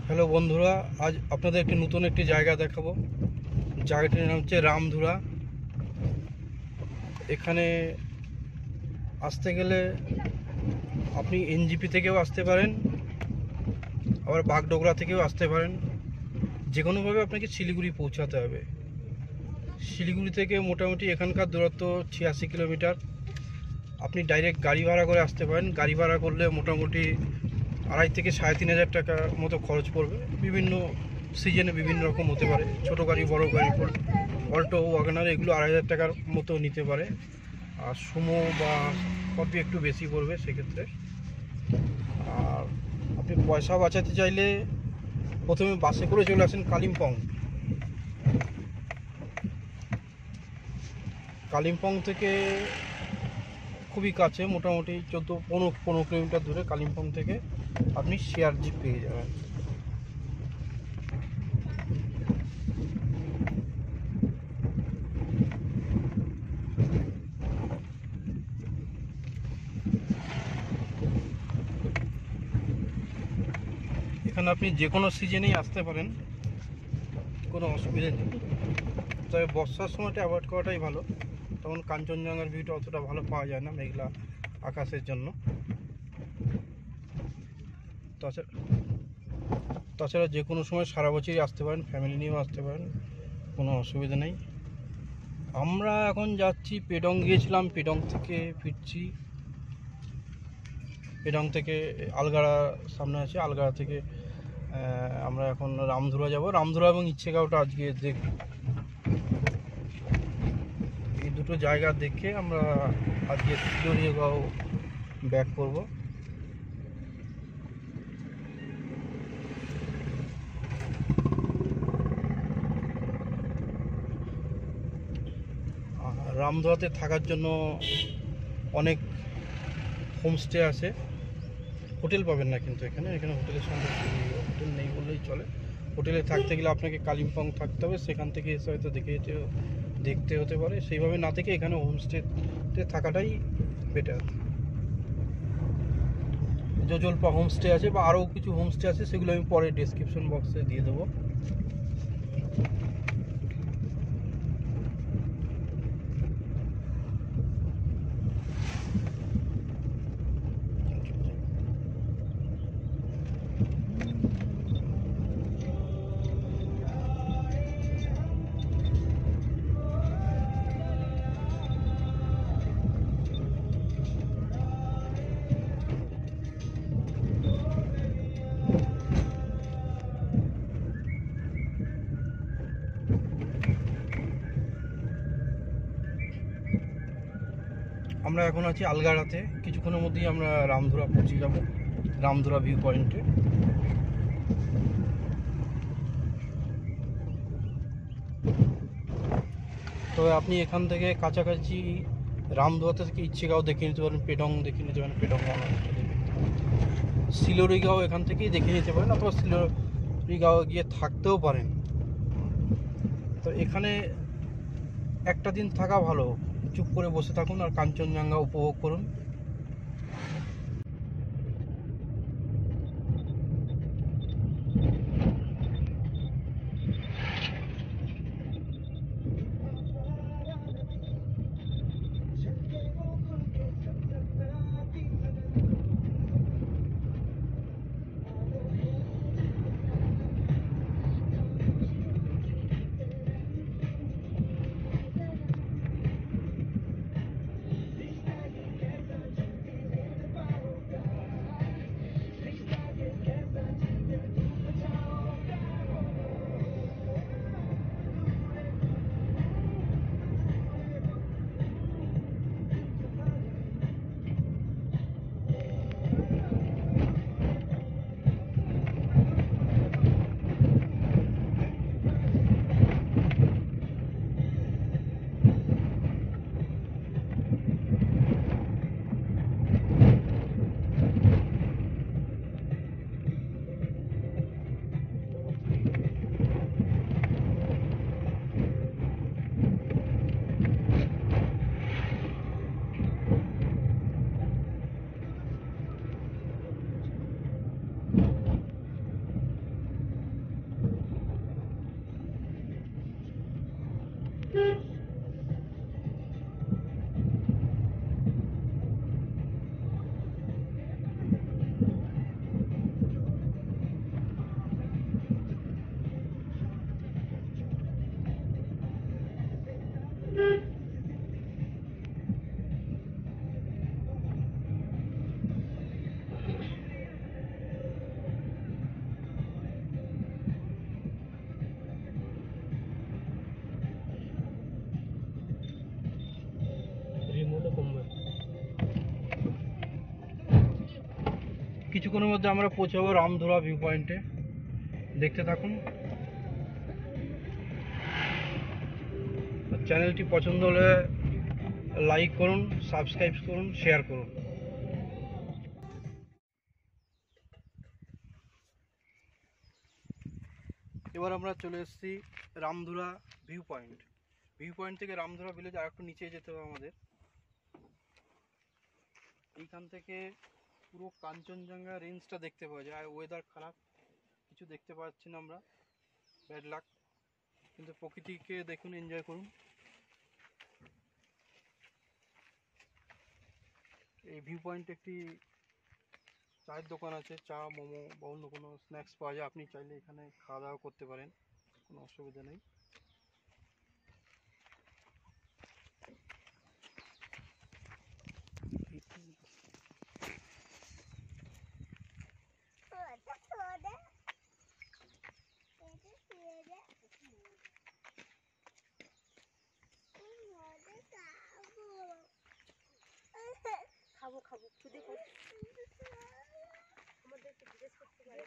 Hello বন্ধুরা, আজ আপনাদের নতুন একটি জায়গা দেখাবো। জায়গাটির নাম হচ্ছে রামধুরা। এখানে আসতে গেলে আপনি এনজিপি থেকেও আসতে পারেন, আবার বাগডোগরা থেকেও আসতে পারেন। যে কোনোভাবে আপনাকে শিলিগুড়ি পৌঁছাতে হবে। শিলিগুড়ি থেকে মোটামুটি এখানকার দূরত্ব 86 কিলোমিটার। আপনি ডাইরেক্ট গাড়ি ভাড়া করে আসতে পারেন। গাড়ি ভাড়া করলে মোটামুটি 2,500 থেকে 3,500 টাকা মতো খরচ পড়বে। বিভিন্ন সিজনে বিভিন্ন রকম হতে পারে, ছোটো গাড়ি বড় গাড়ি, অল্টো ওয়াগনার এগুলো 2,500 টাকার মতো নিতে পারে। আর সুমো বা কপি একটু বেশি পড়বে সেক্ষেত্রে। আর আপনি পয়সা বাঁচাতে চাইলে প্রথমে বাসে করে চলে আসেন কালিম্পং। কালিম্পং থেকে খুবই কাছে, মোটামুটি 14-15 কিলোমিটার দূরে। কালিম্পং থেকে আপনি শেয়ার জিপ পেয়ে যাবেন। এখানে আপনি যে কোনো সিজনেই আসতে পারেন, কোনো অসুবিধা নেই। তবে বর্ষার সময়টা অ্যাভয়েড করাটাই ভালো, তখন কাঞ্চনজঙ্ঘার ভিউটা অতটা ভালো পাওয়া যায় না মেঘলা আকাশের জন্য। তাছাড়া যে কোনো সময় সারা বছরই আসতে পারেন, ফ্যামিলি নিয়েও আসতে পারেন, কোনো অসুবিধা নেই। আমরা এখন যাচ্ছি পেডং, গিয়েছিলাম পেডং থেকে ফিরছি। পেডং থেকে আলগাড়া সামনে আছে, আলগাড়া থেকে আমরা এখন রামধুরা যাব। রামধুরা এবং ইচ্ছেগাঁওটা আজকে দেখব। এই দুটো জায়গা দেখে আমরা আজকে শিলিগুড়িগাঁও ব্যাক করব। রামধুরাতে থাকার জন্য অনেক হোমস্টে আছে। হোটেল পাবেন না কিন্তু এখানে হোটেলের সঙ্গে হোটেল নেই বললেই চলে। হোটেলে থাকতে গেলে আপনাকে কালিম্পং থাকতে হবে, সেখান থেকে এসে হয়তো দেখতে হতে পারে। সেইভাবে না থেকে এখানে হোমস্টেতে থাকাটাই বেটার। জোজলপা হোমস্টে আছে বা আরও কিছু হোমস্টে আছে, সেগুলো আমি পরে ডেসক্রিপশন বক্সে দিয়ে দেবো। আমরা এখন আছি আলগাড়াতে। কিছুক্ষণের মধ্যেই আমরা রামধুরা পৌঁছে যাব, রামধুরা ভিউ পয়েন্টে। তবে আপনি এখান থেকে কাছাকাছি রামধুরাতে থেকে ইচ্ছেগাঁও দেখে নিতে পারেন, পেডং দেখে নিতে পারেন, পেডং শিলিগুড়িগাঁও এখান থেকেই দেখে নিতে পারেন, অথবা শিলিগুড়িগাঁও গিয়ে থাকতেও পারেন। তো এখানে একটা দিন থাকা ভালো, চুপ করে বসে থাকুন আর কাঞ্চনজঙ্ঘা উপভোগ করুন। কিছুক্ষণের মধ্যে আমরা পৌঁছাবো রামধুরা ভিউ পয়েন্টে, দেখতে থাকুন। চ্যানেলটি পছন্দ হলে লাইক করুন, সাবস্ক্রাইব করুন, শেয়ার করুন। এবার আমরা চলে এসেছি Ramdhura view point. View point থেকে রামধুরা ভিলেজ আর একটু নিচে যেতে হবে আমাদের। এইখান থেকে পুরো কাঞ্চনজঙ্ঘা রেঞ্জটা দেখতে পাওয়া যায়। আর ওয়েদার খারাপ, কিছু দেখতে পাচ্ছি না আমরা, ব্যাড লাক, কিন্তু প্রকৃতিকে দেখুন, এনজয় করুন। এই ভিউ পয়েন্টে একটি চায়ের দোকান আছে, চা, মোমো বা অন্য কোনো স্ন্যাক্স পাওয়া যায়। আপনি চাইলে এখানে খাওয়া দাওয়া করতে পারেন, কোনো অসুবিধা নেই। খাবো খাবো খুদে আমাদেরকে জিজ্ঞেস করতে পারে।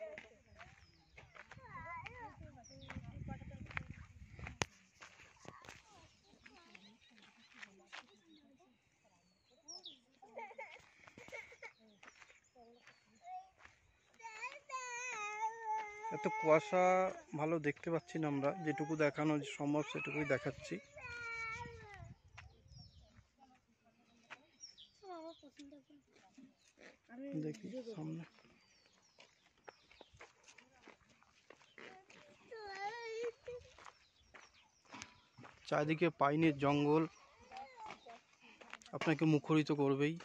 এত কুয়াশা ভালো দেখতে পাচ্ছি না আমরা, যেটুকু দেখানো সম্ভব সেটুকুই দেখাচ্ছি। দেখি সামনে চারিদিকে পাইনের জঙ্গল আপনাকে মুখরিত করবেই।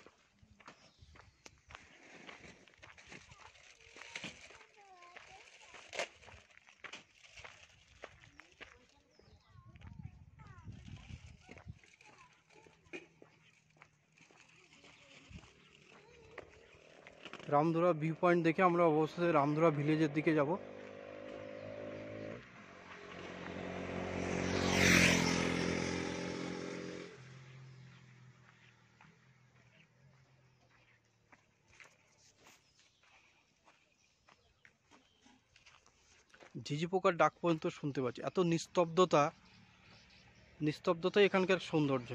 রামধুরা ভিউ পয়েন্ট দেখে আমরা অবশ্যই রামধুরা ভিলেজের দিকে যাব। ঝিঝি পোকার ডাক পর্যন্ত শুনতে পাচ্ছি। এত নিস্তব্ধতাই এখানকার সৌন্দর্য।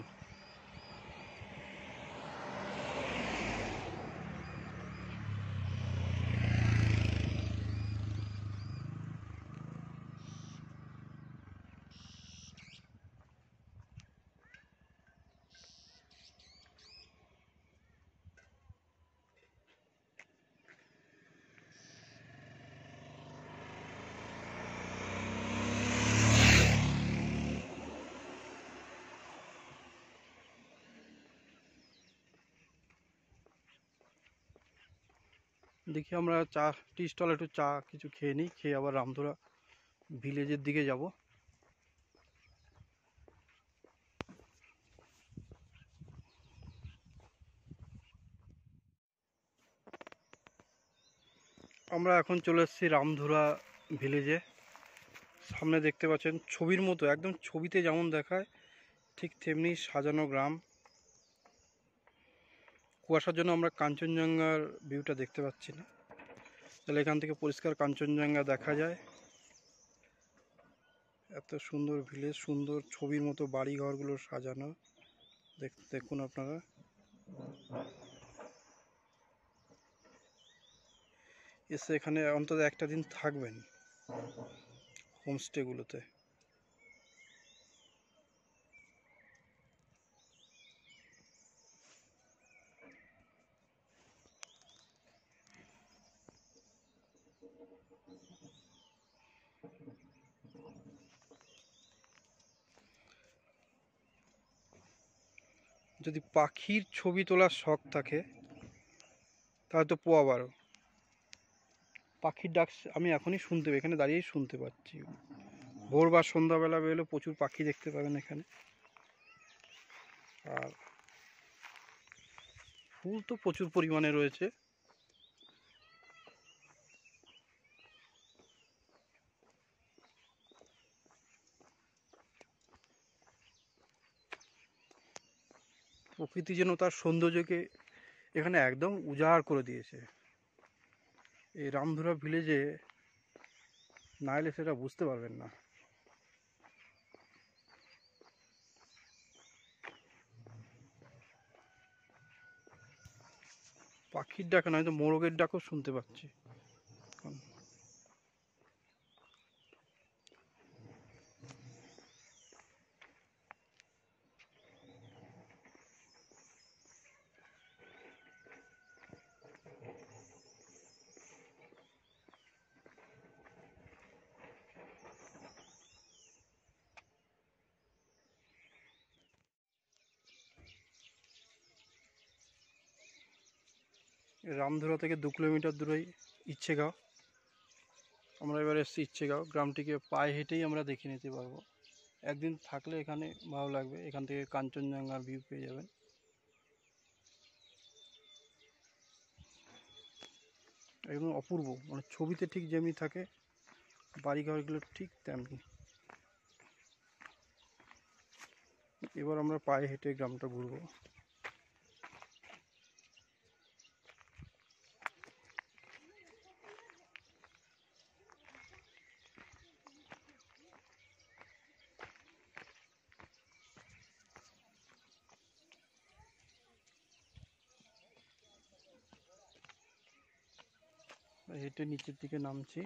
দেখি আমরা টি স্টল একটু চা কিছু খেয়ে নিই, খেয়ে আবার রামধুরা ভিলেজের দিকে যাব। আমরা এখন চলে এসেছি রামধুরা ভিলেজে। সামনে দেখতে পাচ্ছেন ছবির মতো, একদম ছবিতে যেমন দেখায় ঠিক তেমনি সাজানো গ্রাম। কুয়াশার জন্য আমরা কাঞ্চনজঙ্ঘার ভিউটা দেখতে পাচ্ছি না, তাহলে এখান থেকে পরিষ্কার কাঞ্চনজঙ্ঘা দেখা যায়। এত সুন্দর ভিলেজ, সুন্দর ছবির মতো বাড়ি ঘরগুলো সাজানো, দেখুন আপনারা। এসে এখানে অন্তত একটা দিন থাকবেন হোমস্টেগুলোতে। যদি পাখির ছবি তোলার শখ থাকে তাহলে তো পোয়া বারো। পাখির ডাক আমি এখনই শুনতে পাই, এখানে দাঁড়িয়েই শুনতে পাচ্ছি। ভোর বা সন্ধ্যাবেলা বেরোলে প্রচুর পাখি দেখতে পাবেন এখানে। আর ফুল তো প্রচুর পরিমাণে রয়েছে। প্রকৃতি যেন তার সৌন্দর্যকে এখানে একদম উজাড় করে দিয়েছে। এই রামধুরা ভিলেজে না এলে সেটা বুঝতে পারবেন না। পাখির ডাক নয় তো মোরগের ডাকও শুনতে পাচ্ছি এখন। রামধুরা থেকে 2 কিলোমিটার দূরেই ইচ্ছেগাঁও। আমরা এবার এসেছি ইচ্ছেগাঁও গ্রামটিকে পায়ে হেঁটেই আমরা দেখে নিতে পারবো। একদিন থাকলে এখানে ভালো লাগবে, এখান থেকে কাঞ্চনজঙ্ঘার ভিউ পেয়ে যাবেন। একদম অপূর্ব, মানে ছবিতে ঠিক যেমনি থাকে বাড়িঘরগুলো ঠিক তেমনি। এবার আমরা পায়ে হেঁটে গ্রামটা ঘুরবো। হেঁটে নিচের দিকে নামছি।